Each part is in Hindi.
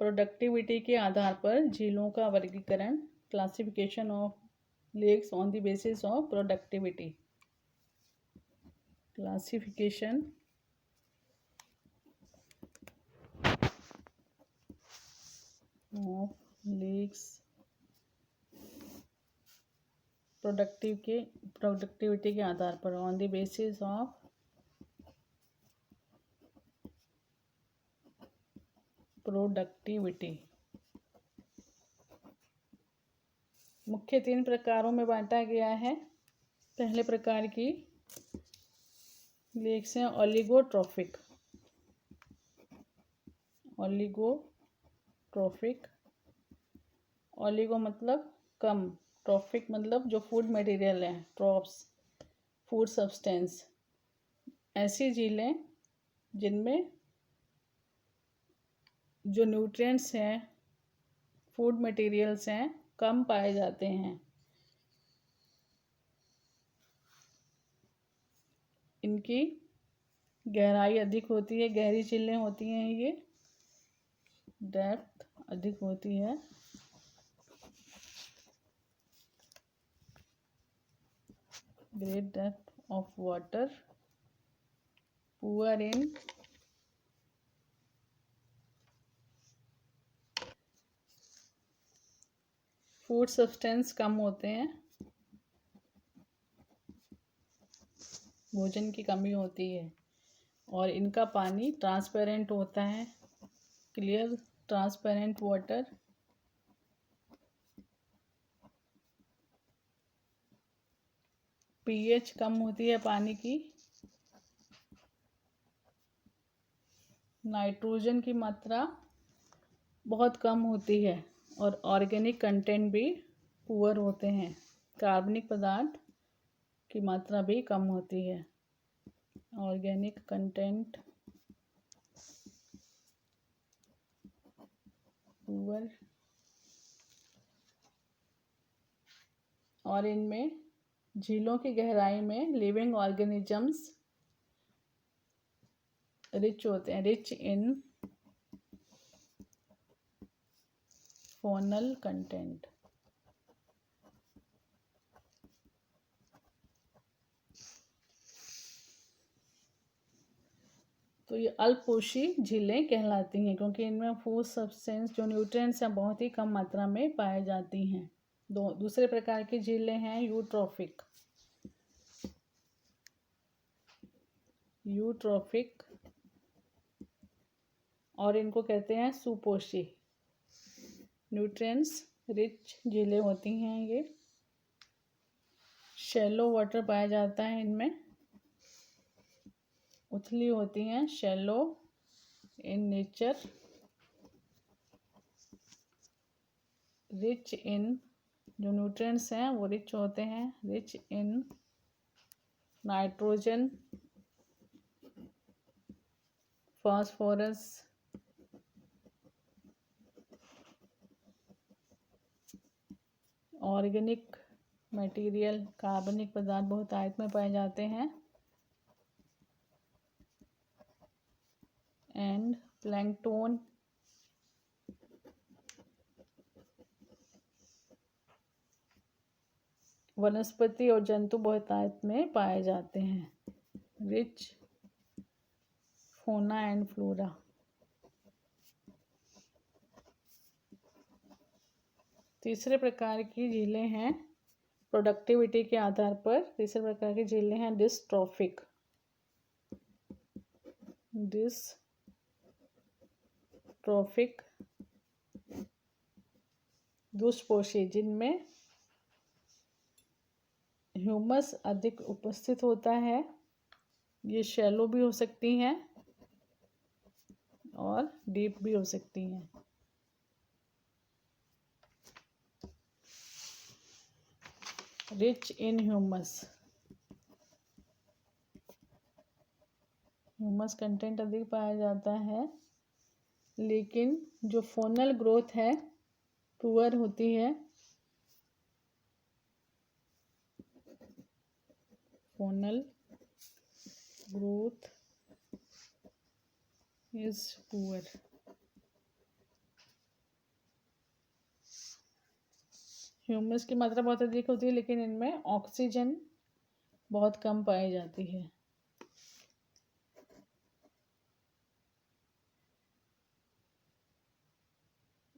प्रोडक्टिविटी के आधार पर झीलों का वर्गीकरण, classification of lakes on the basis of productivity. Classification of lakes productivity के आधार पर, on the basis of productivity. मुख्य 3 प्रकारों में बांटा गया है। पहले प्रकार की लेक्स हैं ओलिगोट्रॉफिक। ओलिगो मतलब कम, ट्रॉफिक मतलब जो फूड मटेरियल है, ट्रॉप्स फूड सब्सटेंस। ऐसी झीलें जिनमें जो न्यूट्रिएंट्स हैं, फूड मटेरियल्स हैं, कम पाए जाते हैं। इनकी गहराई अधिक होती है, गहरी झीलें होती हैं ये, डेप्थ अधिक होती है। Great depth of water, poor in food substance, कम होते हैं, भोजन की कमी होती है। और इनका पानी ट्रांसपेरेंट होता है, क्लियर ट्रांसपेरेंट वाटर। पीएच कम होती है पानी की। नाइट्रोजन की मात्रा बहुत कम होती है और ऑर्गेनिक कंटेंट भी पुअर होते हैं। कार्बनिक पदार्थ की मात्रा भी कम होती है। Organic content poor. और इनमें झीलों की गहराई में लिविंग ऑर्गेनिजम्स रिच होते हैं, रिच इन फोनल कंटेंट। तो ये अल्पपोषी झीलें कहलाती हैं क्योंकि इनमें फूड सब्सटेंस जो न्यूट्रिएंट्स हैं बहुत ही कम मात्रा में पाए जाती हैं। दूसरे प्रकार की झीलें हैं यूट्रॉफिक। और इनको कहते हैं सुपोषी। न्यूट्रिएंट्स रिच झीलें होती हैं ये। शैलो वाटर पाया जाता है इनमें, उथली होती हैं, shallow in nature. Rich in जो न्यूट्रिएंट्स हैं वो रिच होते हैं, rich in nitrogen, phosphorus, organic material, कार्बनिक पदार्थ बहुत आयत में पाए जाते हैं, एंड प्लैंकटन। वनस्पति और जंतु बहुतायत में पाए जाते हैं, रिच फौना एंड फ्लोरा। तीसरे प्रकार की झीलें हैं प्रोडक्टिविटी के आधार पर। तीसरे प्रकार की झीलें हैं डिस्ट्रॉफिक। दुष्पोषी, जिनमें ह्यूमस अधिक उपस्थित होता है। ये शैलो भी हो सकती हैं और डीप भी हो सकती हैं। रिच इन ह्यूमस कंटेंट अधिक पाया जाता है, लेकिन जो फोनल ग्रोथ है पुअर होती है। Funnel growth is poor. Humus की मात्रा बहुत अधिक होती है, लेकिन इनमें ऑक्सीजन बहुत कम पाई जाती है।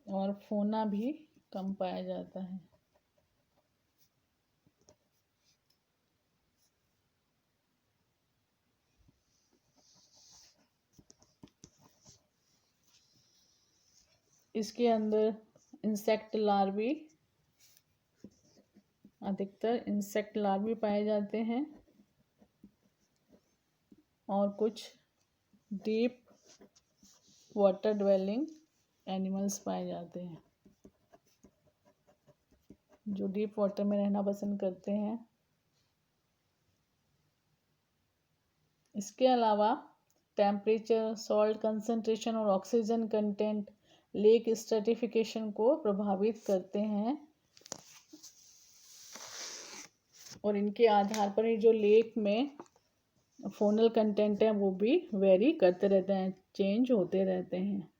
और फोना भी कम पाया जाता है। इसके अंदर इंसेक्ट लार्वी, अधिकतर इंसेक्ट लार्वी पाए जाते हैं और कुछ डीप वाटर ड्वेलिंग एनिमल्स पाए जाते हैं, जो डीप वाटर में रहना पसंद करते हैं। इसके अलावा टेम्परेचर, सॉल्ट कंसंट्रेशन और ऑक्सीजन कंटेंट लेक स्ट्रेटिफिकेशन को प्रभावित करते हैं, और इनके आधार पर ही जो लेक में फोनल कंटेंट है वो भी वेरी करते रहते हैं, चेंज होते रहते हैं।